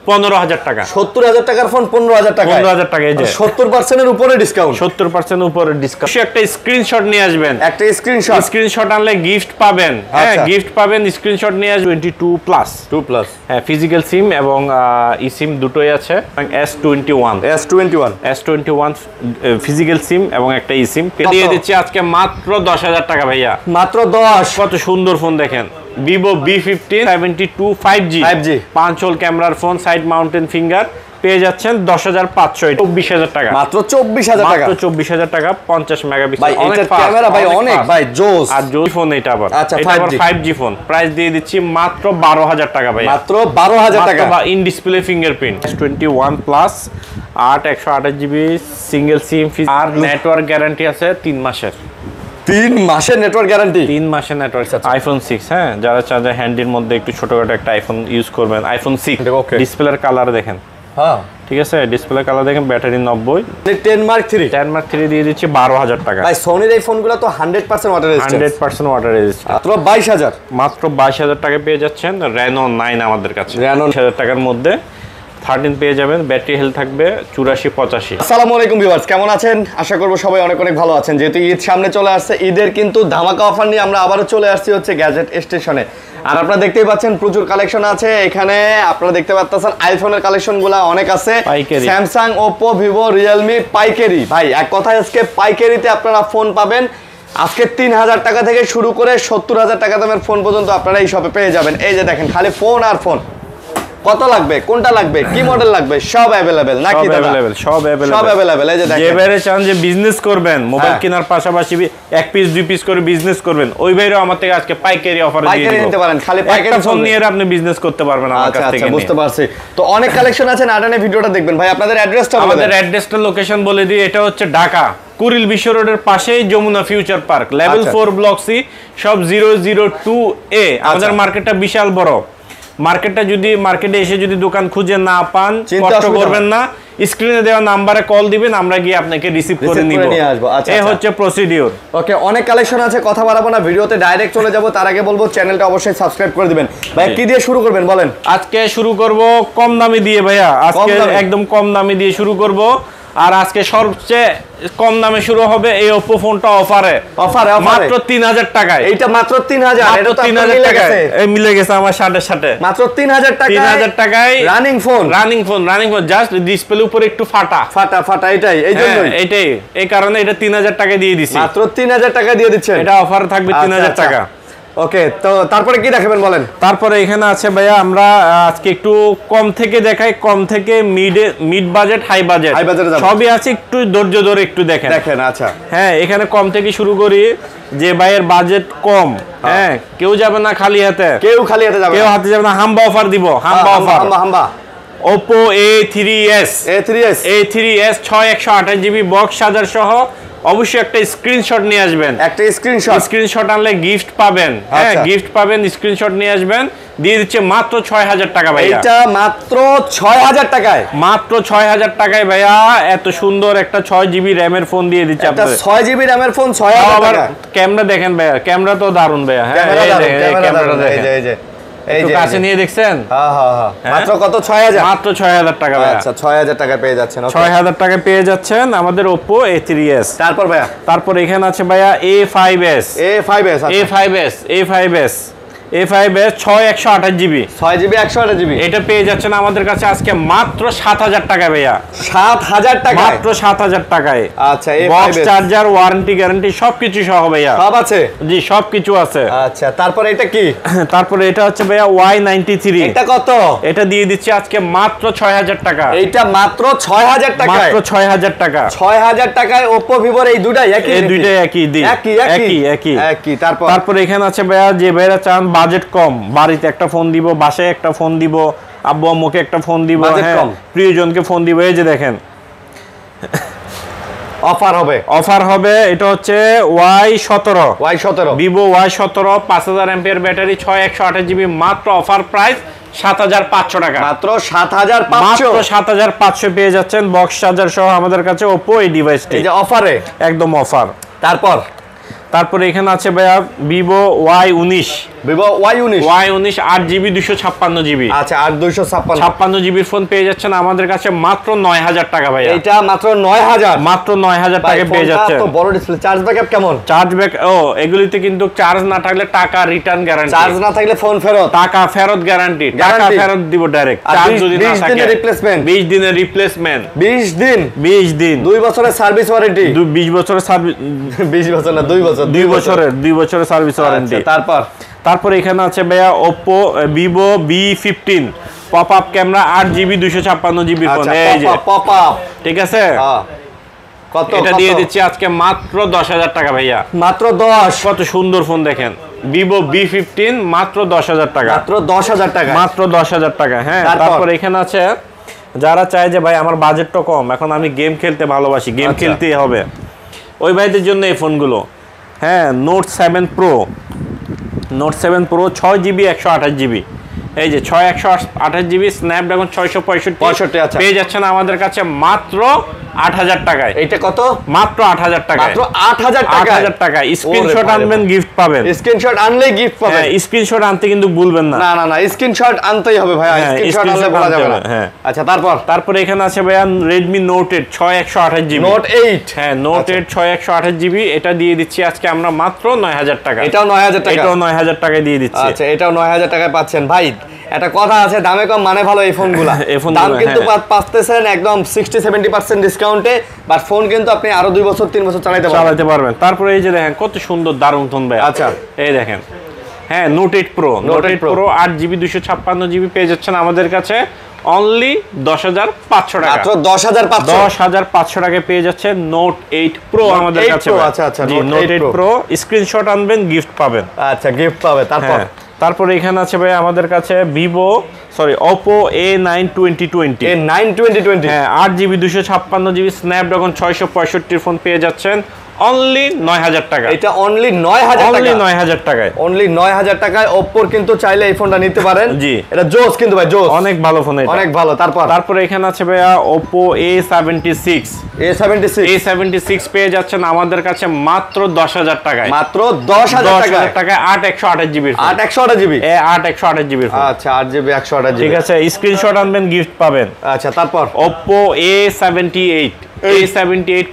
15,000 টাকা। 70,000 টাকার ফোন 15,000 টাকা। 15,000 টাকা। এই যে 70% এর উপরে ডিসকাউন্ট। 70% উপরে ডিসকাউন্ট। একটা স্ক্রিনশট নিয়ে আসবেন। একটা স্ক্রিনশট আনলে গিফট পাবেন। হ্যাঁ, গিফট পাবেন। স্ক্রিনশট নিয়ে আসবেন। 22+। হ্যাঁ, ফিজিক্যাল সিম এবং ই সিম দুটোই আছে। S21 ফিজিক্যাল সিম এবং একটা ই সিম দিয়ে দিচ্ছি আজকে মাত্র 10,000 টাকা ভাইয়া। মাত্র 10। কত সুন্দর ফোন দেখেন। Vivo B15 72 5G 5 হোল ক্যামেরার ফোন, সাইড মাউন্টেন ফিঙ্গার পেয়ে যাচ্ছেন 10,500। 24,000 টাকা। মাত্র 24,000 টাকা। মাত্র 24,000 টাকা। 50 মেগাপিক্সেল। ভাই এটা ক্যামেরা ভাই অনেক ভাই জোস। আর জোস ফোন এটা আবার। এটা আবার 5G ফোন। প্রাইস দিয়ে দিচ্ছি মাত্র 12,000 টাকা ভাই। মাত্র 12,000 টাকা। বা in display fingerprint. S21 plus 8/128 GB single SIM আর নেটওয়ার্ক গ্যারান্টি আছে 3 মাসের। 3 মাসের নেটওয়ার্ক গ্যারান্টি। 3 মাসের নেটওয়ার্ক। iPhone 6। হ্যাঁ, যারা চার্জার হ্যান্ডির মধ্যে একটু ছোটখাটো একটা আইফোন ইউজ করবেন, iPhone 6 ডিসপ্লের কালার দেখেন। হ্যাঁ, ঠিক আছে, ডিসপ্লে কালার দেখেন। ব্যাটারি 90। 10 Mark 3 দিয়ে দিচ্ছি 12,000 টাকা। ভাই সোনির এই ফোনগুলো তো 100% ওয়াটার রেজিস্ট্যান্স। 100% water resistance. মাত্র 22,000। মাত্র 22,000 টাকা পেয়ে যাচ্ছেন Reno 9 আমাদের কাছে। Reno 6,000 টাকার মধ্যে 13 পেয়ে যাবেন। ব্যাটারি হেলথ থাকবে 84-85। আসসালামু আলাইকুম ভিউয়ার্স, কেমন আছেন? আশা করব সবাই অনেক অনেক ভালো আছেন। যেহেতু ঈদ সামনে চলে আসছে, ঈদের কিন্তু ধামাকা অফার নিয়ে আমরা আবারও চলে আসছি হচ্ছে গ্যাজেট স্টেশনে। আর আপনারা দেখতেই পাচ্ছেন প্রচুর কালেকশন আছে এখানে। আপনারা দেখতে পাচ্ছেন আইফোনের কালেকশনগুলো অনেক আছে। স্যামসাং, ওপো, ভিভো, রিয়েলমি পাইকারি। ভাই এক কথায় আজকে পাইকারিতে আপনারা ফোন পাবেন। আজকে 3,000 টাকা থেকে শুরু করে 70,000 টাকা দামের ফোন পর্যন্ত আপনারা এই শপে পেয়ে যাবেন। এই যে দেখেন, খালি ফোন আর ফোন। কত লাগবে, কোনটা লাগবে, কি মডেল লাগবে, সব अवेलेबल নাকি দাদা? সব अवेलेबल। এই যে দেখেন, যে বাইরে চান যে বিজনেস করবেন, মোবাইল কেনার পাশাপাশি এক পিস দুই পিস করে বিজনেস করবেন, ওই বাইরেও আমার থেকে আজকে পাইকারি অফার দিয়ে দিব। পাইকারি নিতে পারেন, খালি পাইকারি ফোন নিয়ে আপনি বিজনেস করতে পারবেন আমার কাছ থেকে। আচ্ছা, বুঝতে পারছি। তো অনেক কালেকশন আছে, নাটানে ভিডিওটা দেখবেন। ভাই আপনাদের অ্যাড্রেসটা বলেন। আমাদের অ্যাড্রেসটা লোকেশন বলে দিই। এটা হচ্ছে ঢাকা কুড়িল বিশ্ব রোডের পাশেই Jamuna future park, level 4 block C, সব 002A। আমাদের মার্কেটটা বিশাল বড়। মার্কেটে এসে যদি দোকান খুঁজে না পান, কষ্ট করবেন না, স্ক্রিনে দেওয়া নাম্বারে কল দিবেন, আমরা গিয়ে আপনাকে রিসিভ করে নিব। এই হচ্ছে প্রসিডিউর। ওকে, অনেক কালেকশন আছে, কথা বাড়াবো না, ভিডিওতে ডাইরেক্ট চলে যাব। তার আগে বলবো চ্যানেলটা অবশ্যই সাবস্ক্রাইব করে দিবেন। ভাই কি দিয়ে শুরু করবেন বলেন? আজকে শুরু করব কম দামি দিয়ে ভাইয়া। আজকে একদম কম দামি দিয়ে শুরু করব। আর আজকে সবচেয়ে কম দামে শুরু হবে এই Oppo ফোনটা অফারে মাত্র 3,000 টাকায়। এইটা মাত্র 3,000। এটা তো 3,000 টাকায় এই মিলে গেছে আমার সাথে। মাত্র 3,000 টাকা। 3,000 টাকায় রানিং ফোন জাস্ট ডিসপ্লে উপরে একটু ফাটা। এটাই, এই জন্যই এটাই এই কারণে এটা 3,000 টাকা দিয়ে দিছি। মাত্র 3,000 টাকা দিয়ে দিচ্ছেন। এটা অফার থাকবে 3,000 টাকা। ওকে, তো তারপরে কি দেখাবেন বলেন? তারপরে এখানে আছে ভাইয়া, আমরা আজকে একটু কম থেকে দেখাই, কম থেকে মিড বাজেট, হাই বাজেট সবই আছে। একটু ধৈর্য ধরে একটু দেখেন। আচ্ছা, হ্যাঁ, এখানে কম থেকে শুরু করি। যে ভাইয়ের বাজেট কম, হ্যাঁ, কেউ যাবে না খালি হাতে, কেউ হাতে যাবে না, হাম্বা অফার দিব। হাম্বা Oppo A3s 6/128 GB box charger সহ। অবশ্যই একটা স্ক্রিনশট নিয়ে আসবেন। স্ক্রিনশট আনলে গিফট পাবেন। হ্যাঁ, গিফট পাবেন, স্ক্রিনশট নিয়ে আসবেন। দিয়ে দিচ্ছে মাত্র 6,000 টাকা ভাইয়া। এটা মাত্র 6,000 টাকায়। মাত্র 6,000 টাকায় ভাইয়া এত সুন্দর একটা 6 জিবি র‍্যামের ফোন দিয়ে দিচ্ছে আপনাদের। 6 জিবি র‍্যামের ফোন 6,000 টাকা। ক্যামেরা দেখেন ভাইয়া, ক্যামেরা তো দারুণ ভাইয়া। হ্যাঁ, ক্যামেরা দেখেন। এই যে কাছে নিয়ে দেখছেন। হ্যাঁ, মাত্র কত? 6,000। মাত্র 6,000 টাকা ভাইয়া। আচ্ছা, 6,000 টাকা পেয়ে যাচ্ছেন। 6,000 টাকা পেয়ে যাচ্ছেন আমাদের Oppo A3s। তারপর ভাইয়া, তারপর এখানে আছে ভাইয়া A5s 6/128 জিবি 128 জিবি। এটা পেয়ে যাচ্ছেন আমাদের কাছে আজকে মাত্র 7,000 টাকা ভাইয়া। 7,000 টাকা, মাত্র 7,000 টাকায়। আচ্ছা, বক্স চার্জার, ওয়ারেন্টি গ্যারান্টি সবকিছু সহ ভাইয়া। সব আছে? জি, সবকিছু আছে। আচ্ছা, তারপরে এটা কি? তারপরে এটা হচ্ছে ভাইয়া Y93। এটা কত? এটা দিয়ে দিচ্ছি আজকে মাত্র 6,000 টাকা। এইটা মাত্র 6,000 টাকা। মাত্র 6,000 টাকা। 6,000 টাকায় Oppo Vivo এই দুটাই একই? এই দুইটাই একই। তারপরে এখানে আছে ভাইয়া, যে ভাইরা চান বাজেট কম, বাড়িতে একটা ফোন দিব, বাসায় একটা ফোন দিব, আব্বু আম্মুকে একটা ফোন দিব, প্রিয়জনকে ফোন দিব। এই যে দেখেন, অফার হবে। এটা হচ্ছে Y17 Vivo Y17 5,000 MPR battery, 6/128 GB, মাত্র অফার প্রাইস 7,500 টাকা। মাত্র 7,500 পেয়ে যাচ্ছেন বক্স চার্জার সহ আমাদের কাছে Oppo এই ডিভাইসটি। এই যে অফারে, একদম অফার। তারপরে এখানে আছে ভাইয়া Vivo Y19 Vivo Y19 Y19 8GB 256GB। আচ্ছা 8256 56GB ফোন পেয়ে যাচ্ছেন আমাদের কাছে মাত্র 9000 টাকা ভাইয়া। এটা মাত্র 9000, মাত্র 9000 টাকা পেয়ে যাচ্ছেন। তো বড় ডিসপ্লে, চার্জ ব্যাকআপ কেমন? চার্জ ব্যাক এগুলিতে কিন্তু চার্জ না থাকলে টাকা রিটার্ন গ্যারান্টি, চার্জ না থাকলে ফোন ফেরত, টাকা ফেরত গ্যারান্টি, টাকা ফেরত দিব ডাইরেক্ট। চার্জ যদি না থাকে 20 দিনের রিপ্লেসমেন্ট, 20 দিনের রিপ্লেসমেন্ট, 20 দিন, 20 দিন, 2 বছরের সার্ভিস ওয়ারেন্টি, 20 বছরের সার্ভিস, 20 বছর না 2 বছর, 2 বছরের সার্ভিস ওয়ারেন্টি। তারপর এখানে আছে ভাইয়া Oppo Vivo V15 pop up camera 8GB 256GB phone. এই যে পপ আপ, ঠিক আছে, কত এটা দিয়ে দিচ্ছি আজকে মাত্র 10000 টাকা ভাইয়া, মাত্র 10। কত সুন্দর ফোন দেখেন, Vivo V15 মাত্র 10000 টাকা, মাত্র 10000 টাকা, মাত্র 10000 টাকা। হ্যাঁ, তারপর এখানে আছে যারা চায় যে ভাই আমার বাজেটটা কম, এখন আমি গেম খেলতে ভালোবাসি, গেম খেলতেই হবে, ওই ভাইদের জন্য এই ফোনগুলো। হ্যাঁ, Note 7 Pro, Note 7 Pro 6GB 128GB, এই যে 128GB স্ন্যাপড্রাগন 665 আচ্ছা পেয়ে যাচ্ছেন আমাদের কাছে মাত্র 8000 টাকায়। এইটা কত? মাত্র 8000 টাকা, মাত্র 8000 টাকা, 8000 টাকা। স্ক্রিনশট আনবেন, গিফট পাবেন, স্ক্রিনশট আনলেই গিফট পাবেন। হ্যাঁ, স্ক্রিনশট আনতে কিন্তু ভুলবেন না। না না না, স্ক্রিনশট আনতেই হবে ভাই, স্ক্রিনশট আনলে বলা যাবে না। হ্যাঁ, আচ্ছা তারপর এখানে আছে ভাইয়া Redmi Note 8 6128GB, Note 8, হ্যাঁ Note 8 6128GB, এটা দিয়ে দিচ্ছি আজকে আমরা মাত্র 9000 টাকা। এটাও 9000 টাকা, এটাও 9000 টাকায় দিয়ে দিচ্ছি। আচ্ছা, এটাও 9000 টাকায় পাচ্ছেন ভাই। একটা কথা আছে, দামে কম মানে ভালো এই ফোনগুলো। দাম কিন্তু পাচ্ছেন একদম 60-70% ডিসকাউন্টে, বাট ফোন কিন্তু আপনি আরো 2 বছর 3 বছর চালাতে পারবেন। তারপরে এই যে দেখেন কত সুন্দর দারুণ ফোন ভাই। আচ্ছা, এই দেখেন, হ্যাঁ Note 8 Pro, Note 8 Pro 8GB 256GB পেয়ে যাচ্ছেন আমাদের কাছে অনলি 10500 টাকা, মাত্র 10500 টাকায় পেয়ে যাচ্ছে Note 8 Pro আমাদের কাছে। আচ্ছা, Note 8 Pro স্ক্রিনশট আনবেন, গিফট পাবেন। আচ্ছা, গিফট পাবে। তারপর এখানে আছে ভাই আমাদের কাছে Oppo A9 2020, হ্যাঁ 8GB 256GB স্ন্যাপড্রাগন 665 ফোন পেয়ে যাচ্ছেন অনলি 9000 টাকা। এটা অনলি 9000 টাকা, অনলি 9000 টাকায়, অনলি 9000 টাকায় Oppo কিন্তু চাইলে এই ফোনটা নিতে পারেন। জি, এটা জোস কিন্তু ভাই, জোস, অনেক ভালো ফোন, এটা অনেক ভালো। তারপর এখানে আছে ভাইয়া Oppo A76 পেয়ে যাচ্ছেন আমাদের কাছে মাত্র 10000 টাকায়, মাত্র 10000 টাকায় 8128GB, 8128GB, 8128GB। আচ্ছা, 8GB 128GB, ঠিক আছে, স্ক্রিনশট আনবেন, গিফট পাবেন। আচ্ছা, তারপর Oppo A78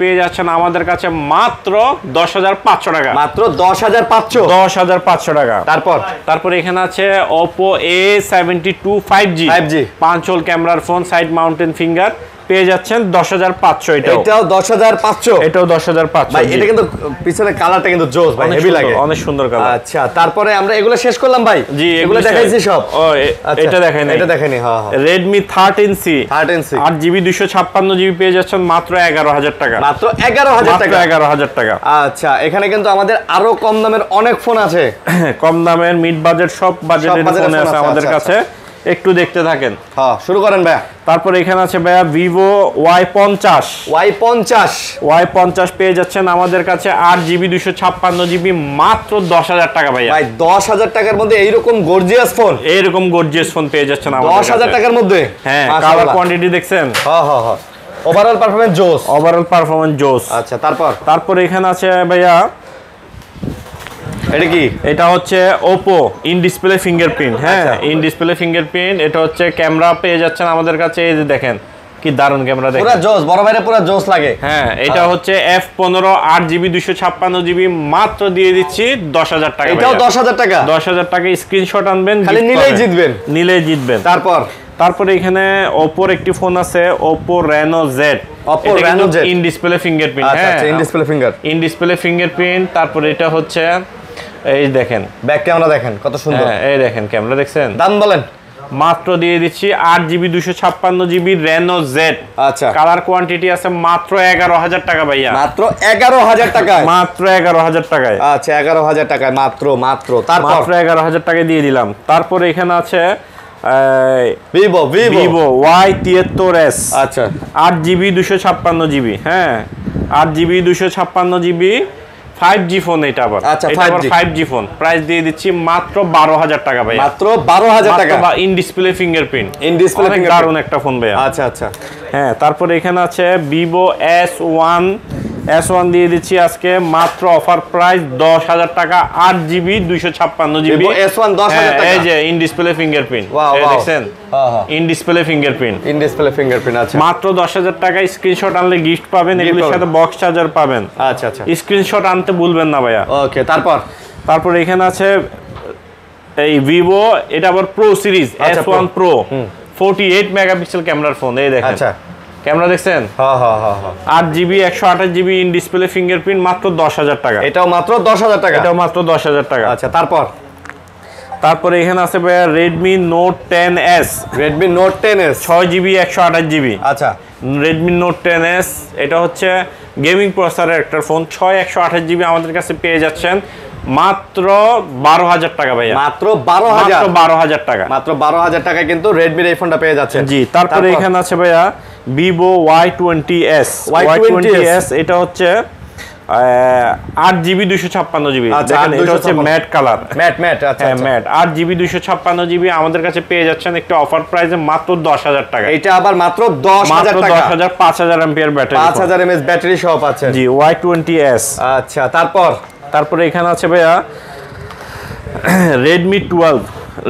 পেয়ে যাচ্ছেন আমাদের কাছে মাত্র 10500 টাকা, মাত্র 10500 টাকা। তারপর এখানে আছে Oppo A72 5G 5 হোল ক্যামেরার ফোন, সাইড মাউন্টেন ফিঙ্গার পেয়ে যাচ্ছেন 10500। এটাও 10500 ভাই। এটা কিন্তু পিছনে কালারটা কিন্তু জোস ভাই, হেভি লাগে, অনেক সুন্দর কালার। আচ্ছা, তারপরে আমরা এগুলো শেষ করলাম ভাই। জি, এগুলো দেখাইছি সব। এটা দেখাই নাই, এটা দেখাইনি। হ্যাঁ, Redmi 13C 8GB 256GB পেয়ে যাচ্ছেন মাত্র 11000 টাকা, মাত্র 11000 টাকা, 11000 টাকা। আচ্ছা, এখানে কিন্তু আমাদের আরো কম দামের অনেক ফোন আছে, কম দামের মিড বাজেট সব বাজেটের ফোন আছে আমাদের কাছে, একটু দেখতে থাকেন। হ্যাঁ, শুরু করেন ভাইয়া। তারপর এখানে আছে ভাইয়া Vivo Y50 পেয়ে যাচ্ছেন আমাদের কাছে 8GB 256GB মাত্র 10000 টাকা ভাইয়া। ভাই 10000 টাকার মধ্যে এইরকম গর্জিয়াস ফোন পেয়ে যাচ্ছেন আমাদের কাছে 10000 টাকার মধ্যে। হ্যাঁ, কালার কোয়ান্টিটি দেখছেন? হ্যাঁ, ওভারঅল পারফরম্যান্স জোস। আচ্ছা, তারপর এখানে আছে ভাইয়া, এটা কি? এটা হচ্ছে Oppo ইন ডিসপ্লে ফিঙ্গারপ্রিন্ট। হ্যাঁ, ইন ডিসপ্লে ফিঙ্গারপ্রিন্ট। এটা হচ্ছে ক্যামেরা পেয়ে যাচ্ছেন আমাদের কাছে, এই যে দেখেন কি দারুন ক্যামেরা, দেখেন পুরো জোস, বড় ভাইরে পুরো জোস লাগে। হ্যাঁ, এটা হচ্ছে F15 8GB 256GB মাত্র দিয়ে দিচ্ছি 10000 টাকা। এটাও 10000 টাকা, 10000 টাকা। স্ক্রিনশট আনবেন, খালি নিলেই জিতবেন। তারপরে এখানে Oppoর একটি ফোন আছে Oppo Reno Z, in display fingerprint. হ্যাঁ, ইন ডিসপ্লে ফিঙ্গারপ্রিন্ট। তারপরে এটা হচ্ছে, এই দেখেন ব্যাক ক্যামেরা, দেখেন কত সুন্দর। এই দেখেন ক্যামেরা, দেখছেন? দাম বলেন। মাত্র দিয়ে দিচ্ছি 8GB 256GB Reno Z। আচ্ছা, কালার কোয়ান্টিটি আছে মাত্র 11000 টাকা ভাইয়া, মাত্র 11000 টাকায়, মাত্র 11000 টাকায়। আচ্ছা, 11000 টাকায় মাত্র। মাত্র 11000 টাকায় দিয়ে দিলাম। তারপর এখানে আছে Vivo Y73s, আচ্ছা, 8GB 256GB। হ্যাঁ, 8GB 256GB 5G ফোন। এটা আবার 5G ফোন। প্রাইস দিয়ে দিচ্ছি মাত্র 12000 টাকা ভাই, মাত্র 12000 টাকা। ইন ডিসপ্লে ফিঙ্গারপ্রিন্ট, দারুণ একটা ফোন ভাই। আচ্ছা। হ্যাঁ, তারপরে এখানে আছে Vivo S1 S1 দিয়ে দিচ্ছি আজকে মাত্র অফার প্রাইস 10,000 টাকা, 8GB 256GB। S1 10,000 টাকা। এই যে ইন ডিসপ্লে ফিঙ্গারপ্রিন্ট, এই দেখছেন in display fingerprint, in display fingerprint. আচ্ছা, মাত্র 10,000 টাকায় স্ক্রিনশট আনলে গিফট পাবেন, এগুলোর সাথে বক্স চার্জার পাবেন। আচ্ছা আচ্ছা, স্ক্রিনশট আনতে ভুলবেন না ভাইয়া। ওকে, তারপর এখানে আছে এই ভিভো, এটা আবার pro series S1 pro 48 megapixel ক্যামেরার ফোন। এই দেখেন, আচ্ছা ক্যামেরা দেখছেন? হ্যাঁ হ্যাঁ হ্যাঁ, 8GB 128GB in display fingerprint, মাত্র 10,000 টাকা। এটাও মাত্র 10,000 টাকা। এটাও মাত্র 10,000 টাকা। আচ্ছা, তারপরে এখানে আছে ভাইয়া Redmi Note 10s, Redmi Note 10s 6GB 128GB। আচ্ছা, Redmi Note 10s এটা হচ্ছে গেমিং প্রসেসরের একটা ফোন, 6 128GB আমাদের কাছে পেয়ে যাচ্ছেন মাত্র 12,000 টাকা ভাইয়া। মাত্র 12,000 টাকা। মাত্র 12,000 টাকায় কিন্তু Redmi এই ফোনটা পেয়ে যাচ্ছেন। জি, তারপরে এখানে আছে ভাইয়া Vivo Y20s। Y20s এটা হচ্ছে 8GB 256GB। দেখেন এটা হচ্ছে ম্যাট কালার, ম্যাট। আচ্ছা, ম্যাট 8GB 256GB আমাদের কাছে পেয়ে যাচ্ছেন একটা অফার প্রাইসে মাত্র 10,000 টাকা। এটা আবার মাত্র 10,000 টাকা। 10,000 5000 এমপিআর ব্যাটারি, 5000 mAh ব্যাটারি সহ পাচ্ছেন। জি, Y20s। আচ্ছা, তারপরে এখানে আছে ভাইয়া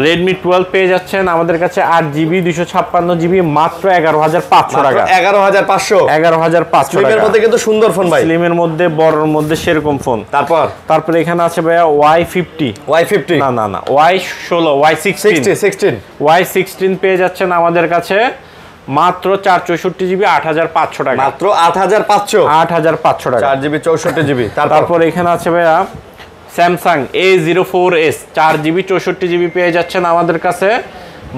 Redmi 12 পেয়ে যাচ্ছেন আমাদের কাছে 8GB 256GB মাত্র 11,500 টাকা। 11,500 স্লিমের মধ্যে কিন্তু সুন্দর ফোন ভাই, স্লিমের মধ্যে বড়র মধ্যে সেরকম ফোন। তারপরে এখানে আছে ভাইয়া Y50 না Y16 Y16 পেয়ে যাচ্ছেন আমাদের কাছে মাত্র 464GB 8,500 টাকা। মাত্র 8,500 টাকা, 4GB 64GB। তারপর এখানে আছে ভাইয়া Samsung A04s 4GB 64GB পেয়ে যাচ্ছেন আমাদের কাছে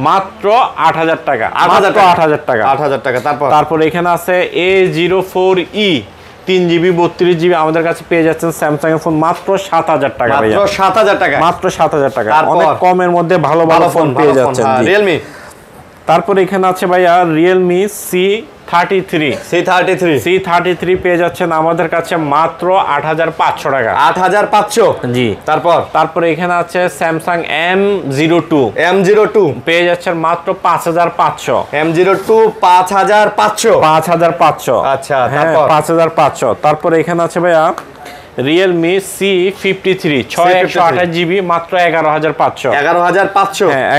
মাত্র 8,000 টাকা। 8,000 টাকা। তারপর এখানে আছে A04e 3GB 32GB আমাদের কাছে পেয়ে যাচ্ছেন স্যামসাং এর ফোন মাত্র 7,000 টাকা ভাইয়া। মাত্র 7,000 টাকা। অনেক কমের মধ্যে ভালো ফোন পেয়ে যাচ্ছেন। Realme। তারপর এখানে আছে ভাইয়া Realme C33 পেয়ে যাচ্ছেন আমাদের কাছে মাত্র 8,500 টাকা। 8,500। জি, তারপর এখানে আছে Samsung M02 পেয়ে যাচ্ছেন মাত্র 5,500। M02 5,500। আচ্ছা, 5,500। তারপর এখানে আছে ভাইয়া Realme C53 6/128GB মাত্র 11,500।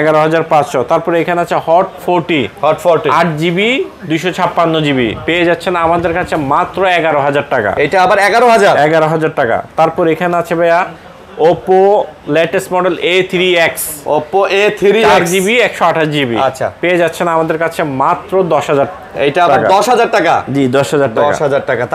11,500। তারপরে এখানে আছে Hot 40 8GB 256GB পেয়ে যাচ্ছেন আমাদের কাছে মাত্র 11,000 টাকা। এটা আবার 11,000 টাকা। তারপর এখানে আছে ভাইয়া Oppo latest model A3X 4GB 128GB। আচ্ছা, পেয়ে যাচ্ছেন আমাদের কাছে মাত্র 10,000। এটা আবার 10,000 টাকা। জি, 10,000 টাকা।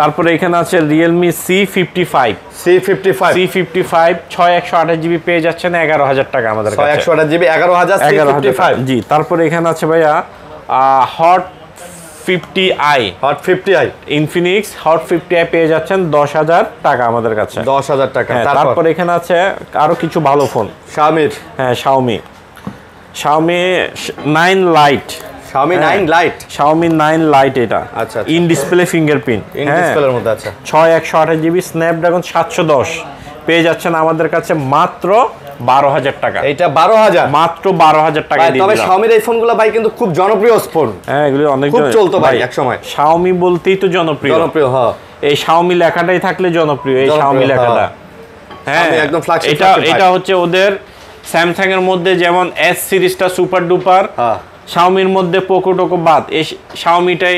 তারপরে এখানে আছে Realme C55 6/128GB পেয়ে যাচ্ছেন 11,000 টাকা আমাদের কাছে। 6/128GB 11,000 জি, তারপরে এখানে আছে ভাইয়া Hot 50i Infinix Hot 50i পেয়ে যাচ্ছেন 10,000 টাকা আমাদের কাছে। 10,000 টাকা। তারপর এখানে আছে আরো কিছু ভালো ফোন Xiaomi 9 Lite এটা। আচ্ছা, ইন ডিসপ্লে ফিঙ্গারপ্রিন্ট, ডিসপ্লের মধ্যে। আচ্ছা, 6/128GB স্ন্যাপড্রাগন 710 পেয়ে যাচ্ছেন আমাদের কাছে মাত্র 12,000 টাকা। এটা 12,000, মাত্র 12,000 টাকা দিয়ে দিলাম। তবে Xiaomi এই ফোনগুলো ভাই কিন্তু খুব জনপ্রিয় ফোন। হ্যাঁ, এগুলো অনেক খুব চলতো ভাই এক সময়। Xiaomi বলতেই তো জনপ্রিয়। হ্যাঁ, এই Xiaomi লেখাটাই থাকলে জনপ্রিয়, এই Xiaomi লেখাটা। হ্যাঁ, একদম ফ্ল্যাগশিপ। এটা হচ্ছে ওদের স্যামসাং এর মধ্যে যেমন S সিরিজটা সুপার ডুপার, Xiaomi-র মধ্যে পোকো টোকো বাদ, এই Xiaomi-টাই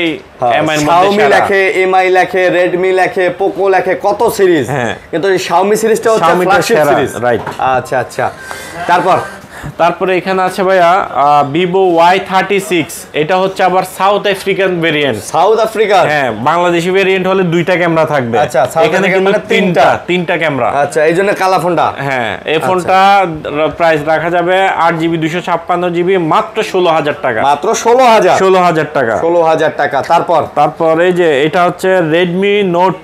MI-এর মধ্যে Xiaomi লেখে, MI লেখে, Redmi লেখে, পোকো লেখে, কত সিরিজ, কিন্তু এই Xiaomi সিরিজটা হচ্ছে ফ্ল্যাগশিপ সিরিজ। রাইট। আচ্ছা, তারপরে এখানে আছে ভাইয়া Vivo Y36 এটা হচ্ছে আবার সাউথ আফ্রিকান ভেরিয়েন্ট। হ্যাঁ, বাংলাদেশি ভেরিয়েন্ট হলে দুইটা ক্যামেরা থাকবে। আচ্ছা, এখানে কিন্তু তিনটা ক্যামেরা। আচ্ছা, এইজন্য কালা ফোনটা। হ্যাঁ, এই ফোনটা প্রাইস রাখা যাবে 8GB 256GB মাত্র 16,000 টাকা। মাত্র 16,000 টাকা। 16,000 টাকা। তারপর এই যে এটা হচ্ছে Redmi Note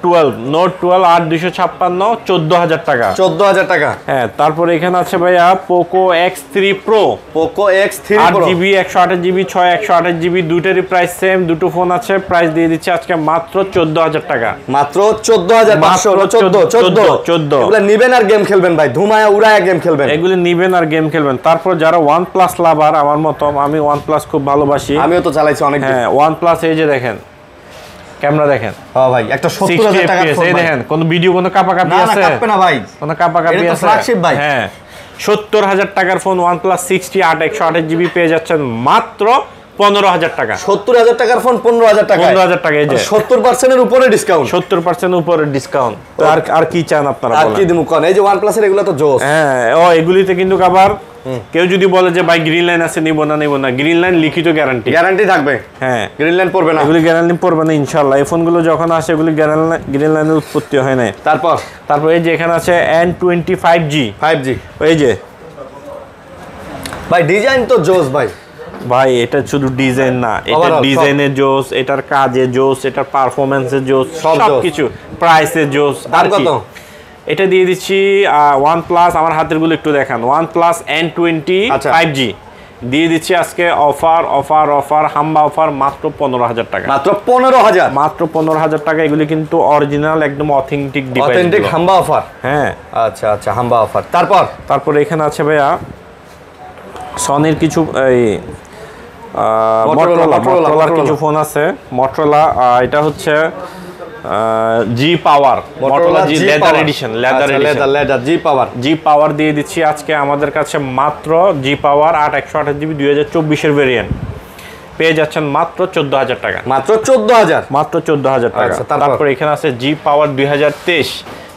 12 8 256 14,000 টাকা। 14,000 টাকা। হ্যাঁ, তারপর এখানে আছে ভাইয়া Poco X3 Pro 8GB 128GB 6/128GB দুইটারই প্রাইস সেম, দুটো ফোন আছে। প্রাইস দিয়ে দিচ্ছে আজকে মাত্র 14,000 টাকা। মাত্র 14,500। এগুলো নিবেন আর গেম খেলবেন ভাই, ধুমায়া উড়ায়া গেম খেলবেন। এগুলো নিবেন আর গেম খেলবেন। তারপর যারা OnePlus লাভার আমার মতো, আমি OnePlus খুব ভালোবাসি, আমিও তো চালাইছি অনেক। হ্যাঁ, OnePlus এই যে দেখেন ক্যামেরা দেখেন হ্যাঁ ভাই একটা 70000 টাকা ফোন এই দেখেন কোন ভিডিও কোন কাপাকাপি আছে না কাঁপবে না ভাই কোন কাপাকাপি আছে ফ্ল্যাগশিপ ভাই হ্যাঁ 70000 টাকার ফোন OnePlus 60 128 জিবি পেয়ে যাচ্ছেন মাত্র 15000 টাকা 70000 টাকার ফোন 15000 টাকা 15000 টাকা এই যে 70% এর উপরে ডিসকাউন্ট 70% উপরে ডিসকাউন্ট তো আর কি চান আপনারা আর বলেন কি দিমু কোন এই যে OnePlus এর এগুলো তো জোস হ্যাঁ ও এগুলিতে কিন্তু আবার কেউ যদি বলে যে ভাই গ্রিন লাইন আছে নিব না গ্রিন লাইন লিখিত গ্যারান্টি থাকবে হ্যাঁ গ্রিন লাইন পড়বে না এগুলি গ্যারান্টি পড়বে না ইনশাআল্লাহ এই ফোনগুলো যখন আসে এগুলি গ্রিন লাইনের উৎপত্তি হয় না তারপর এই যে এখানে আছে N25G 5G এই যে ভাই ডিজাইন তো জোস ভাই এটা শুধু ডিজাইন না এটা ডিজাইনের জোস এটার কাজে জোস এটার পারফরম্যান্সের জোস সবকিছু প্রাইসের জোস আর কত এটা দিয়ে দিচ্ছি OnePlus আমার হাতের গুলো একটু দেখান OnePlus N20 5G দিয়ে দিচ্ছি আজকে অফার হাম্বা অফার মাত্র 15000 টাকা মাত্র 15000 টাকা এগুলি কিন্তু অরিজিনাল একদম অথেন্টিক ডিভাইস অথেন্টিক হাম্বা অফার হ্যাঁ আচ্ছা হাম্বা অফার তারপর এখানে আছে ভাইয়া সনির কিছু এই Motorola কিছু ফোন আছে Motorola এটা হচ্ছে জি পাওয়ার Motorola জি লেদার এডিশন জি পাওয়ার দিয়ে দিচ্ছি আজকে আমাদের কাছে মাত্র জি পাওয়ার 8128 জিবি 2024 এর ভেরিয়েন্ট পেয়ে যাচ্ছেন মাত্র 14000 টাকা মাত্র 14000 টাকা তারপর এখানে আছে জি পাওয়ার 2023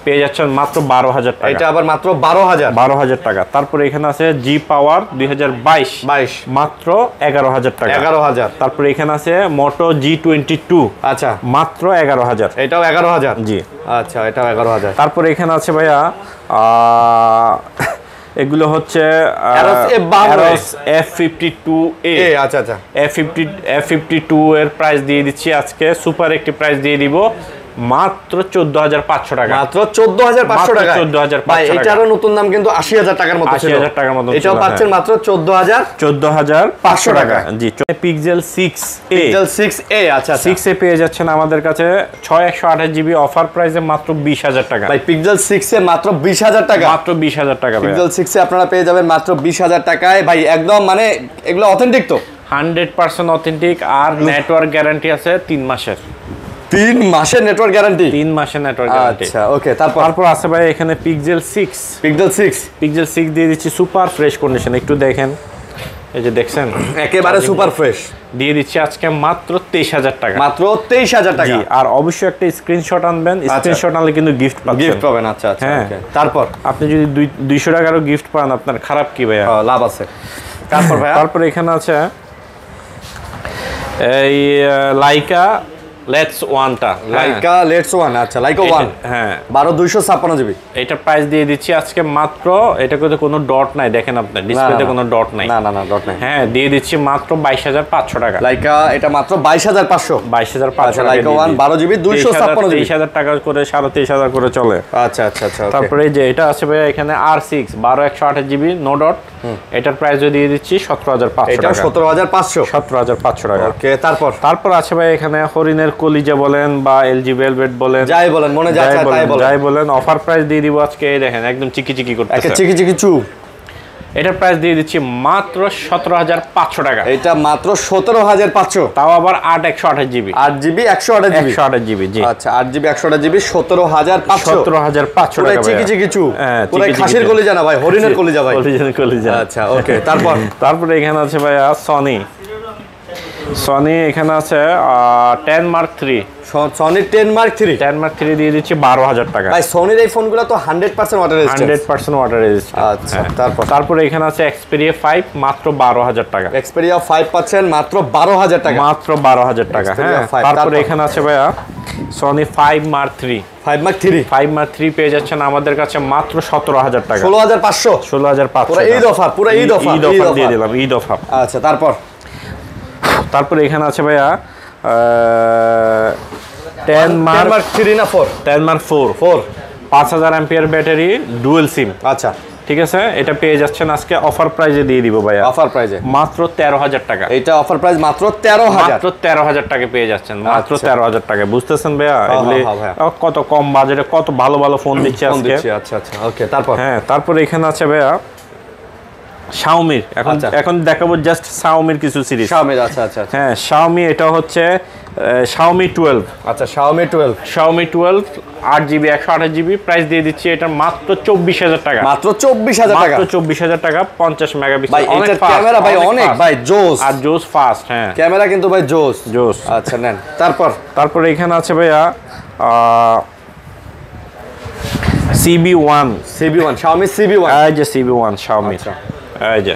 পেয়ে যাচ্ছেন মাত্র 12000 টাকা এটা আবার মাত্র 12000 টাকা তারপর এখানে আছে জি পাওয়ার 2022 মাত্র 11000 টাকা তারপর এখানে আছে Moto G22 আচ্ছা মাত্র 11000 এটাও 11000 জি আচ্ছা এটাও 11000 তারপর এখানে আছে ভাইয়া এগুলো হচ্ছে F52A আচ্ছা F52 এর প্রাইস দিয়ে দিচ্ছি আজকে সুপার একটি প্রাইস দিয়ে দিব মাত্র 14500 টাকা মাত্র 14500 টাকা 14500 ভাই এটারও নতুন দাম কিন্তু 80000 টাকার মতো ছিল 80000 টাকার মতো এটাও পাচ্ছেন মাত্র 14500 টাকা জি Pixel 6a আচ্ছা 6a পেয়ে যাচ্ছেন আমাদের কাছে 6128 জিবি অফার প্রাইসে মাত্র 20000 টাকা ভাই Pixel 6 এ মাত্র 20000 টাকা মাত্র 20000 টাকা Pixel 6 এ আপনারা পেয়ে যাবেন মাত্র 20000 টাকায় ভাই একদম মানে এগুলো অথেন্টিক তো 100% অথেন্টিক আর নেটওয়ার্ক গ্যারান্টি আছে 3 মাসের 3 মাসের নেটওয়ার্ক গ্যারান্টি 3 মাসের নেটওয়ার্ক গ্যারান্টি আচ্ছা ওকে তারপর আছে ভাই এখানে Pixel 6 দিয়ে দিচ্ছি সুপার ফ্রেশ কন্ডিশন একটু দেখেন এই যে দেখছেন একেবারে সুপার ফ্রেশ দিয়ে দিচ্ছি আজকে মাত্র 23000 টাকা মাত্র 23000 টাকা আর অবশ্যই একটা স্ক্রিনশট আনবেন স্ক্রিনশট আনলে কিন্তু গিফট পাবেন আচ্ছা ওকে তারপর আপনি যদি 200 টাকারও গিফট পান আপনার খারাপ কি ভাইয়া লাভ আছে তারপর এখানে আছে এই লাইকা লেটস ওয়ানটা লেটস ওয়ান আচ্ছা লাইকা 1 হ্যাঁ 12256 জিবি এটা প্রাইস দিয়ে দিচ্ছি আজকে মাত্র এটাতে কোনো ডট নাই দেখেন আপনি ডিসপ্লেতে কোনো ডট নাই না ডট নাই হ্যাঁ দিয়ে দিচ্ছি মাত্র 22500 টাকা লাইকা এটা মাত্র 22500 লাইকা 1 12 জিবি 256 জিবি 23000 টাকা করে 23500 করে চলে আচ্ছা তারপরে এই যে এটা আছে ভাই এখানে R6 12128 জিবি নো ডট এটার প্রাইস দিয়ে দিচ্ছি 17500 টাকা এটা 17500 টাকা ওকে তারপর আছে ভাই এখানে হরিণের কলিজা বলেন বা LG ভেলভেট বলেন যাই বলেন মনে যাই বলেন অফার প্রাইস দিয়ে দিব আজকে এই দেখেন একদম চিকি করতেছে চিকি চু এটার প্রাইস দিয়ে দিচ্ছি মাত্র 17500 টাকা এটা মাত্র 17500 তাও আবার 8128 জিবি 8 জিবি 128 জিবি জি আচ্ছা 8 জিবি 128 জিবি 17500 টাকা চিকি চু পুরো খাসির কলিজা না ভাই হরিণের কলিজা ভাই কলিজা আচ্ছা ওকে তারপর এখানে আছে ভাই সনি এখানে আছে 10 Mark 3 সনি 10 Mark 3 দিয়ে দিচ্ছি 12000 টাকা ভাই সনির এই ফোনগুলো তো 100% ওয়াটার রেজিস্ট্যান্স 100% ওয়াটার রেজিস্ট্যান্স আচ্ছা তারপর এখানে আছে Xperia 5 মাত্র 12000 টাকা Xperia 5 পাচ্ছেন মাত্র 12000 টাকা হ্যাঁ তারপর এখানে আছে ভাইয়া সনি 5 Mark 3 পেয়ে যাচ্ছেন আমাদের কাছে মাত্র 17000 টাকা 16500 পুরো ঈদ অফার দিয়ে দিলাম ঈদ অফার আচ্ছা তারপর এখানে আছে ভাইয়া 10 Mark 3 না 4 10 Mark 4 5000 ampere battery dual SIM আচ্ছা ঠিক আছে এটা পেয়ে যাচ্ছেন আজকে অফার প্রাইসে দিয়ে দিব ভাইয়া অফার প্রাইসে মাত্র 13000 টাকা এটা অফার প্রাইস মাত্র 13000 টাকা পেয়ে যাচ্ছেন মাত্র 13000 টাকা বুঝতেছেন ভাইয়া এগুলি কত কম বাজেটে কত ভালো ফোন দিচ্ছে আজকে আচ্ছা ওকে তারপর তারপর এখানে আছে ভাইয়া Xiaomi এখন দেখাবো জাস্ট Xiaomi কিছু সিরিজ। Xiaomi আচ্ছা। হ্যাঁ Xiaomi এটা হচ্ছে Xiaomi 12। আচ্ছা Xiaomi 12 8GB 128GB প্রাইস দিয়ে দিচ্ছি এটা মাত্র 24000 টাকা। মাত্র 24000 টাকা। মাত্র 24000 টাকা 50 মেগাপিক্সেল। ভাই এটার ক্যামেরা ভাই অনেক ভাই জোস। আর জোস ফাস্ট। হ্যাঁ ক্যামেরা কিন্তু ভাই জোস। আচ্ছা নেন। তারপর এখানে আছে ভাইয়া CB1 Xiaomi CB1 এই যে CB1 Xiaomi এই যে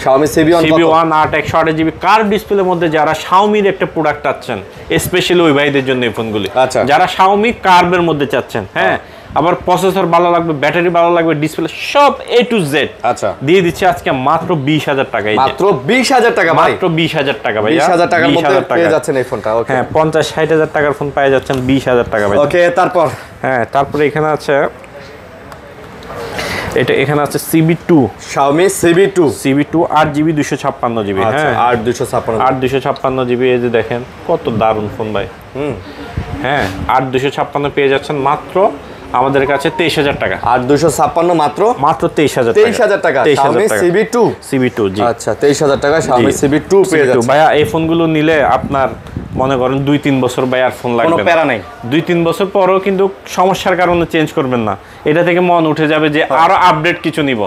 Xiaomi CB1 8/128GB কার্ভ ডিসপ্লের মধ্যে যারা Xiaomi এর একটা প্রোডাক্ট চাচ্ছেন স্পেশালি ওই ভাইদের জন্য এই ফোনগুলি। আচ্ছা যারা Xiaomi কার্ভের মধ্যে চাচ্ছেন, হ্যাঁ আবার প্রসেসর ভালো লাগবে, ব্যাটারি ভালো লাগবে, ডিসপ্লে সব A to Z আচ্ছা দিয়ে দিচ্ছি আজকে মাত্র 20000 টাকা। মাত্র 20000 টাকা ভাই। মাত্র 20000 টাকা ভাই। 20000 টাকার মধ্যে পেয়ে যাচ্ছেন এই ফোনটা। ওকে হ্যাঁ 50-60000 টাকার ফোন পেয়ে যাচ্ছেন 20000 টাকা ভাই। ওকে হ্যাঁ তারপরে এখানে আছে এখানে আছে CB2 Xiaomi CB2 8GB 256GB। হ্যাঁ 8/256GB এই যে দেখেন কত দারুণ ফোন ভাই। হ্যাঁ 8/256 পেয়ে যাচ্ছেন মাত্র আমাদের কাছে 23000 টাকা। 8/256 মাত্র 23000 টাকা। Xiaomi CB2 জি আচ্ছা 23000 টাকা Xiaomi CB2 পেয়ে যাচ্ছেন ভাইয়া। এই ফোনগুলো নিলে আপনার মনে করেন 2-3 বছর ভাই আর ফোন লাগবে না, কোনো প্যারা নাই। 2-3 বছর পরেও কিন্তু সমস্যার কারণে চেঞ্জ করবেন না, এটা থেকে মন উঠে যাবে যে আরো আপডেট কিছু নিব।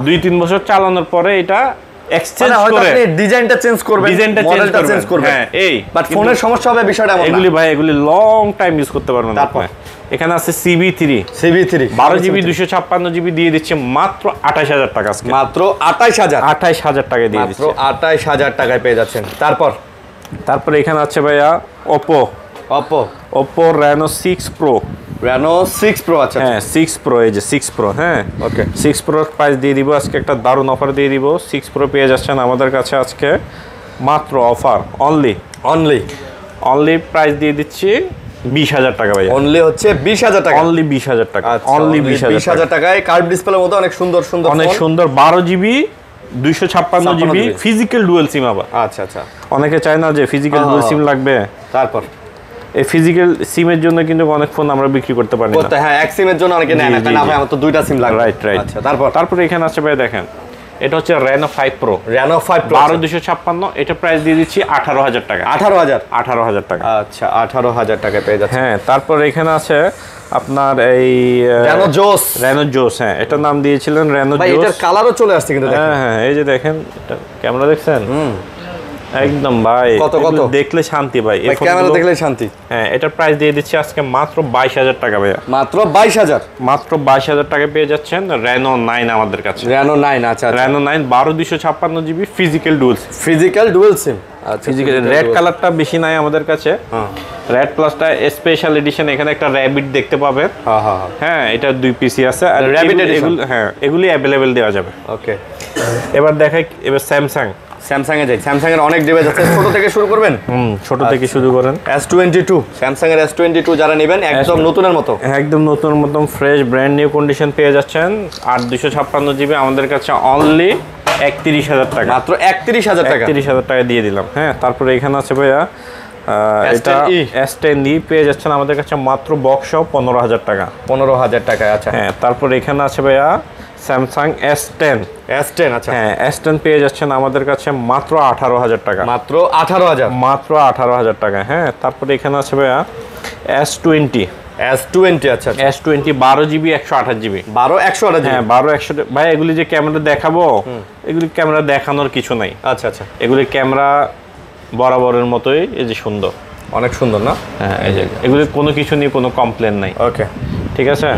2-3 বছর চালানোর পরে এটা এক্সচেঞ্জ করে আপনি ডিজাইনটা চেঞ্জ করবেন, মডেলটা চেঞ্জ করবেন। হ্যাঁ এই বাট ফোনের সমস্যা হবে বিষয়টা এমন না। এগুলি লং টাইম ইউজ করতে পারবেন আপনি। এখানে আছে CB3 12GB 256GB দিয়ে দিচ্ছে মাত্র 28000 টাকা আজকে। মাত্র 28000 টাকা দিয়ে দিচ্ছে। মাত্র 28000 টাকায় পেয়ে যাচ্ছেন। তারপর এখানে আছে ভাইয়া Oppo Reno 6 Pro আচ্ছা হ্যাঁ 6 Pro এই যে 6 Pro। হ্যাঁ ওকে 6 Pro প্রাইস দিয়ে দিব আজকে একটা দারুণ অফার দিয়ে দিব। 6 Pro পেয়ে যাচ্ছেন আমাদের কাছে আজকে মাত্র অফার অনলি প্রাইস দিয়ে দিচ্ছি 20000 টাকা ভাই। অনলি হচ্ছে 20000 টাকা। অনলি 20000 টাকা। অনলি 20000 টাকায় কার্ভ ডিসপ্লের মধ্যে অনেক সুন্দর অনেক সুন্দর 12GB 256GB physical dual SIM আবার। আচ্ছা অনেকে চায় না যে ফিজিক্যাল ডুয়াল সিম লাগবে। তারপর এই ফিজিক্যাল সিমের জন্য কিন্তু অনেক ফোন আমরা বিক্রি করতে পারি না। হ্যাঁ এক সিমের জন্য অনেকে নেয় না, কারণ আমার তো দুইটা সিম লাগবে। রাইট আচ্ছা তারপর এখানে আছে ভাই দেখেন এটা হচ্ছে Reno 5 Pro 12/256 এটা প্রাইস দিয়ে দিচ্ছি 18000 টাকা। 18000 টাকা। আচ্ছা 18000 টাকা পেয়ে যাচ্ছে। হ্যাঁ তারপর এখানে আছে আপনার এই Reno Joss। হ্যাঁ এটার নাম দিয়েছিলেন Reno Joss। ভাই এটার কালারও চলে আসছে কিন্তু দেখেন। হ্যাঁ এই যে দেখেন এটা ক্যামেরা দেখছেন একদম ভাই কত দেখলে শান্তি ভাই। এই ক্যামেরা দেখলে শান্তি। হ্যাঁ এটার প্রাইস দিয়ে দিচ্ছি আজকে মাত্র 22000 টাকা ভাইয়া। মাত্র 22000 টাকা পেয়ে যাচ্ছেন Reno 9 আমাদের কাছে। Reno 9 আচ্ছা Reno 9 12256GB physical dual SIM. আচ্ছা ফিজিক্যাল রেড কালারটা বেশি নাই আমাদের কাছে। রেড প্লাসটা স্পেশাল এডিশন, এখানে একটা র‍্যাবিট দেখতে পাবেন। হ্যাঁ এটা 2 পিসি আছে আর র‍্যাবিট এডিশন। হ্যাঁ এগুলি अवेलेबल দেওয়া যাবে। ওকে এবার দেখাই এবার স্যামসাং এ যাই। স্যামসাং এর অনেক ডিভাইস আছে, ছোট থেকে শুরু করবেন। ছোট থেকে শুরু করেন। S22 স্যামসাং এর S22 যারা নেবেন একদম নতুনের মতো, একদম নতুনের মতো ফ্রেশ ব্র্যান্ড নিউ কন্ডিশন পেয়ে যাচ্ছেন 8256GB আমাদের কাছে অনলি 31000 টাকা। মাত্র 31000 টাকা। 31000 টাকা দিয়ে দিলাম। হ্যাঁ তারপরে এখানে আছে ভাইয়া এটা S10e পেয়ে যাচ্ছেন আমাদের কাছে মাত্র বক্স সহ 15000 টাকা। 15000 টাকা। আচ্ছা হ্যাঁ তারপর এখানে আছে ভাইয়া স্যামসাং S10 আচ্ছা হ্যাঁ S10 পেয়ে যাচ্ছেন আমাদের কাছে মাত্র 18000 টাকা। মাত্র 18000 টাকা। হ্যাঁ তারপরে এখানে আছে ভাইয়া S20 আচ্ছা S20 12GB 128GB 128GB। হ্যাঁ 12100 ভাই এগুলি যে ক্যামেরা দেখাবো এগুলি ক্যামেরা দেখানোর কিছু নাই। আচ্ছা এগুলি ক্যামেরা বরাবরের মতোই এই যে সুন্দর, অনেক সুন্দর না? হ্যাঁ এই যে এগুলি কোনো কিছু নিয়ে কোনো কমপ্লেন নাই। ওকে ঠিক আছে।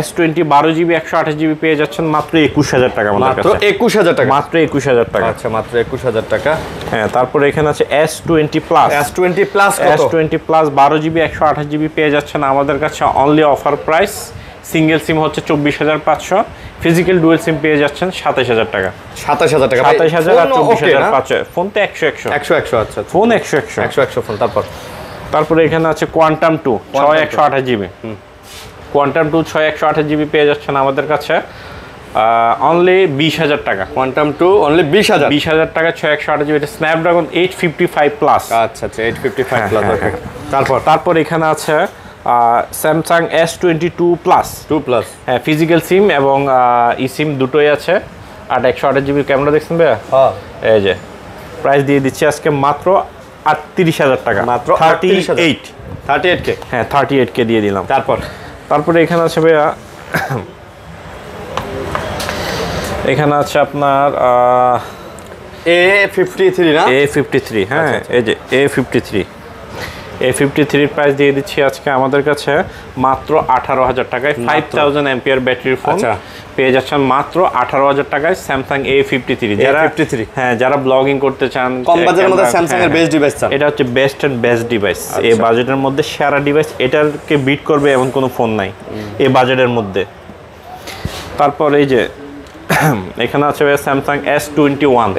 S20 12GB 128GB পেয়ে যাচ্ছেন মাত্র 21000 টাকা আমাদের কাছে। মাত্র 21000 টাকা। মাত্র 21000 টাকা। আচ্ছা মাত্র 21000 টাকা। হ্যাঁ তারপর এখানে আছে S20 Plus কত? S20 Plus 12GB 128GB পেয়ে যাচ্ছেন আমাদের কাছে অনলি অফার প্রাইস। সিঙ্গেল সিম হচ্ছে 24500, ফিজিক্যাল ডুয়াল সিম পেয়ে যাচ্ছেন 27000 টাকা। 27000 টাকা। 27000 আর 24500। ফোন তো 100 আচ্ছা ফোন 100 ফোন। তারপরে এখানে আছে কোয়ান্টাম 2 6128GB। কোয়ান্টাম 2 6128GB পেয়ে যাচ্ছেন আমাদের কাছে অনলি 20000 টাকা। কোয়ান্টাম 2 অনলি 20000 টাকা 6128GB। এটা স্ন্যাপড্রাগন 855 প্লাস। আচ্ছা 855 প্লাস। ওকে তারপর এখানে আছে স্যামসাং S22 প্লাস 2+। হ্যাঁ, ফিজিক্যাল সিম এবং ই সিম দুটোই আছে। আর 128GB ক্যামেরা দেখছেন ভাইয়া? হ্যাঁ, এই যে প্রাইস দিয়ে দিচ্ছি আজকে মাত্র 38,000 টাকা, মাত্র 38K। হ্যাঁ, 38K দিয়ে দিলাম। তারপরে এখানে আছে ভাইয়া, এখানে আছে আপনার A53 না? A53, হ্যাঁ, এই যে A53 প্রাইস দিয়ে দিচ্ছি আজকে আমাদের কাছে মাত্র 18,000 টাকায়। 5000 এম্পিয়ার ব্যাটারির ফোন পেয়ে যাচ্ছেন মাত্র 18,000 টাকায় স্যামসাং A53। হ্যাঁ, যারা ব্লগিং করতে চান, কম বাজেটের মধ্যে স্যামসাং এর বেস্ট ডিভাইস চান, এটা হচ্ছে বেস্ট ডিভাইস। এই বাজেটের মধ্যে সেরা ডিভাইস, এটাকে বিট করবে এমন কোনো ফোন নাই এই বাজেটের মধ্যে। তারপর এই যে এখানে আছে স্যামসাং S21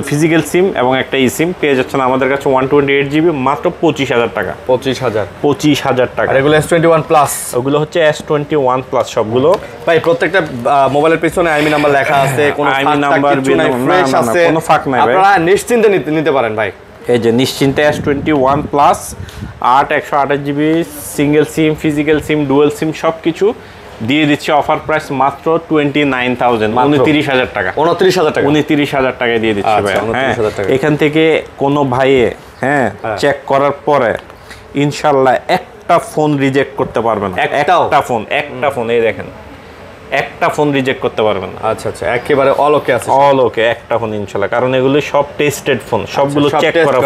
ফিজিক্যাল সিম এবং একটা ই সিম পেয়ে যাচ্ছেন আমাদের কাছে 128GB মাত্র 25,000 টাকা। 25,000 টাকা। আর এগুলো S21 প্লাস, ওগুলো হচ্ছে S21 প্লাস সবগুলো। ভাই প্রত্যেকটা মোবাইলের পিছনে আইমি নাম্বার লেখা আছে, কোনো আইমি নাম্বার ফ্রেশ আছে, কোনো ফাঁক নাই ভাই, আপনারা নিশ্চিন্তে নিতে পারেন ভাই। এই যে নিশ্চিন্তে S21 প্লাস 128GB সিঙ্গেল সিম, ফিজিক্যাল সিম, ডুয়াল সিম সব কিছু দিয়ে দিচ্ছি অফার প্রাইস মাত্র 29,000, 29,000 টাকা। 29,000 টাকায় দিয়ে দিচ্ছি ভাই। হ্যাঁ, এখান থেকে কোনো ভাইয়ে চেক করার পরে ইনশাল্লাহ একটা ফোন রিজেক্ট করতে পারবেন। একটা ফোন এই দেখেন, একটা ফোন রিজেক্ট করতে পারবেন না। আচ্ছা, একেবারে অল ওকে একটা ফোন ইনশাল্লাহ, কারণ এগুলো সব টেস্টেড ফোন, সবগুলো চেক করা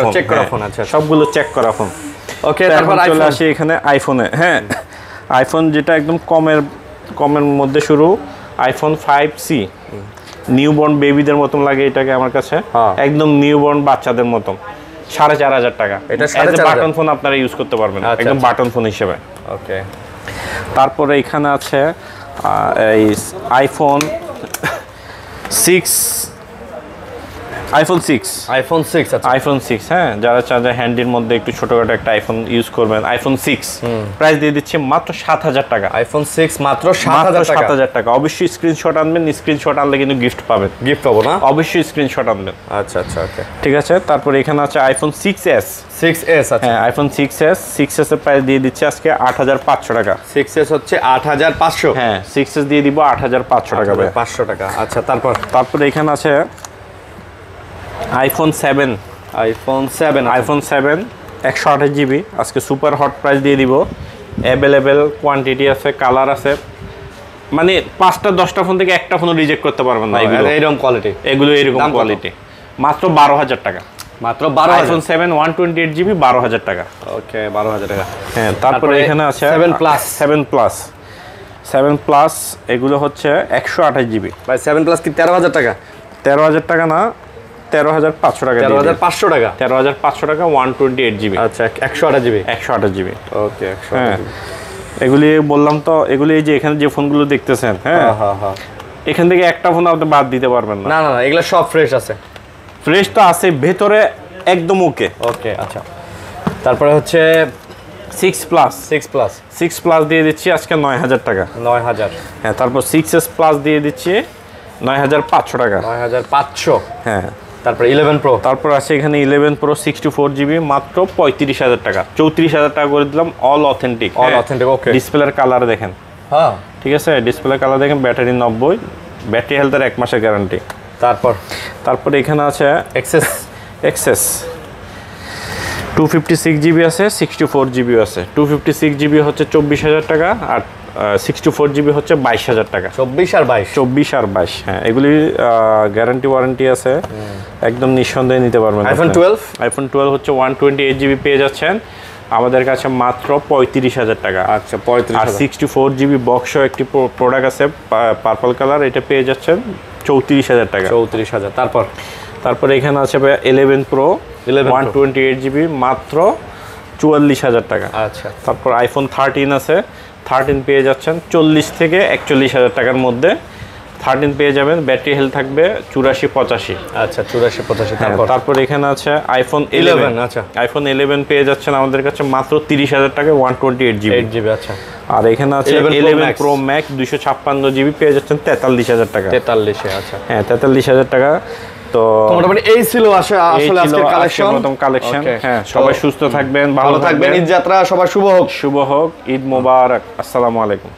ফোন। আচ্ছা, সবগুলো চেক করা ফোন। ওকে, তারপর চলে আসি এখানে আইফোনে। হ্যাঁ, আইফোন যেটা একদম কমের মধ্যে শুরু, আইফোন 5C নিউবর্ন বেবিদের মতন লাগে এটাকে আমার কাছে, একদম নিউবর্ন বাচ্চাদের মতন। 4,500 টাকা। এটা বাটন ফোন আপনারা ইউজ করতে পারবেন, একদম বাটন ফোন হিসেবে। ওকে, তারপরে এখানে আছে এই আইফোন 6। আইফোন 6 হ্যাঁ, যারা চান যে হ্যান্ডির মধ্যে একটু ছোটখাটো একটা আইফোন ইউজ করবেন, আইফোন 6 প্রাইস দিয়ে দিচ্ছি মাত্র 7,000 টাকা। আইফোন 6 মাত্র 7,000 টাকা। অবশ্যই স্ক্রিনশট আনবেন, স্ক্রিনশট আনলে কিন্তু গিফট পাবেন। গিফট পাবো না? অবশ্যই স্ক্রিনশট আনবেন। আচ্ছা, ওকে, ঠিক আছে। তারপর এখানে আছে আইফোন 6s। আচ্ছা, হ্যাঁ, আইফোন 6s এর প্রাইস দিয়ে দিচ্ছি আজকে 8,500 টাকা। 6s হচ্ছে 8,500। হ্যাঁ, 6s দিয়ে দিব 8,500 টাকা ভাই। 500 টাকা। আচ্ছা, তারপর এখানে আছে আইফোন 7। আইফোন 7 128GB আজকে সুপার হট প্রাইস দিয়ে দিব। অ্যাভেলেবেল কোয়ান্টিটি আছে, কালার আছে, মানে 5টা-10টা ফোন থেকে একটা ফোন রিজেক্ট করতে পারবেন না। এরকম কোয়ালিটি, এগুলো এরকম কোয়ালিটি। মাত্র 12,000 টাকা। মাত্র 12,000। আইফোন 7 128GB 12,000 টাকা। ওকে, 12,000 টাকা। হ্যাঁ, তারপরে এখানে আছে 7 প্লাস এগুলো হচ্ছে 128GB। ভাই 7 প্লাস কি 13,000 টাকা? 13,000 টাকা না, 13,500 টাকা। 13,500 টাকা। 13,500 টাকা 128GB। আচ্ছা, 128GB। ওকে, 128GB। এগুলি বললাম তো, এগুলি এই যে এখানে যে ফোনগুলো দেখতেছেন, হ্যাঁ, এখান থেকে একটা ফোন আপনি বাদ দিতে পারবেন না। না, এগুলো সব ফ্রেশ আছে। ফ্রেশ তো আছে, ভেতরে একদম ওকে। আচ্ছা, তারপরে হচ্ছে 6 প্লাস দিয়ে দিচ্ছি আজকে 9,000 টাকা। 9,000। হ্যাঁ, তারপর 6s প্লাস দিয়ে দিচ্ছি 9,500 টাকা। 9,500। হ্যাঁ, তারপর 11 প্রো। তারপর আছে এখানে 11 প্রো 64GB মাত্র 35,000 টাকা। 34,000 টাকা করে দিলাম। All authentic. ওকে। ডিসপ্লের কালার দেখেন। হ্যাঁ, ঠিক আছে, ডিসপ্লে কালার দেখেন। ব্যাটারি 90, ব্যাটারি হেলথের 1 মাসের গ্যারান্টি। তারপর এখানে আছে এক্সেস 256GB আছে, 64GB আছে। 256GB হচ্ছে 24,000 টাকা, আর 64GB হচ্ছে 22,000 টাকা। 24 আর 22। হ্যাঁ, এগুলি গ্যারান্টি ওয়ারেন্টি আছে, একদম নিঃসন্দেহে নিতে পারবেন। আইফোন 12 হচ্ছে 128GB পেয়ে যাচ্ছেন আমাদের কাছে মাত্র 35,000 টাকা। আচ্ছা, 35,000। আর 64GB বক্স একটি প্রোডাক্ট আছে পার্পল কালার, এটা পেয়ে যাচ্ছেন 34,000 টাকা। 34,000। তারপর এখানে আছে 11 প্রো 128GB মাত্র 44,000 টাকা। আচ্ছা, তারপর আইফোন 13 আছে, 13 পেয়ে যাচ্ছেন 40 থেকে 41,000 টাকার মধ্যে। 13 পেয়ে যাবেন, ব্যাটারি হেলথ থাকবে 84-85। আচ্ছা, 84-85। তারপর এখানে আছে আইফোন 11। আচ্ছা, আইফোন 11 পেয়ে যাচ্ছেন আমাদের কাছে মাত্র 30,000 টাকায় 128GB। আচ্ছা, আর এখানে আছে 11 প্রো ম্যাক্স 256GB পেয়ে যাচ্ছেন 43,000 টাকা। 43। আচ্ছা, হ্যাঁ, 43,000 টাকা। তো মোটামুটি এই ছিল আসলে আজকের কালেকশন, প্রথম কালেকশন। হ্যাঁ, সবাই সুস্থ থাকবেন, ভালো থাকবেন, ঈদ যাত্রা সবার শুভ হোক। শুভ হোক, ঈদ মোবারক, আসসালামু আলাইকুম।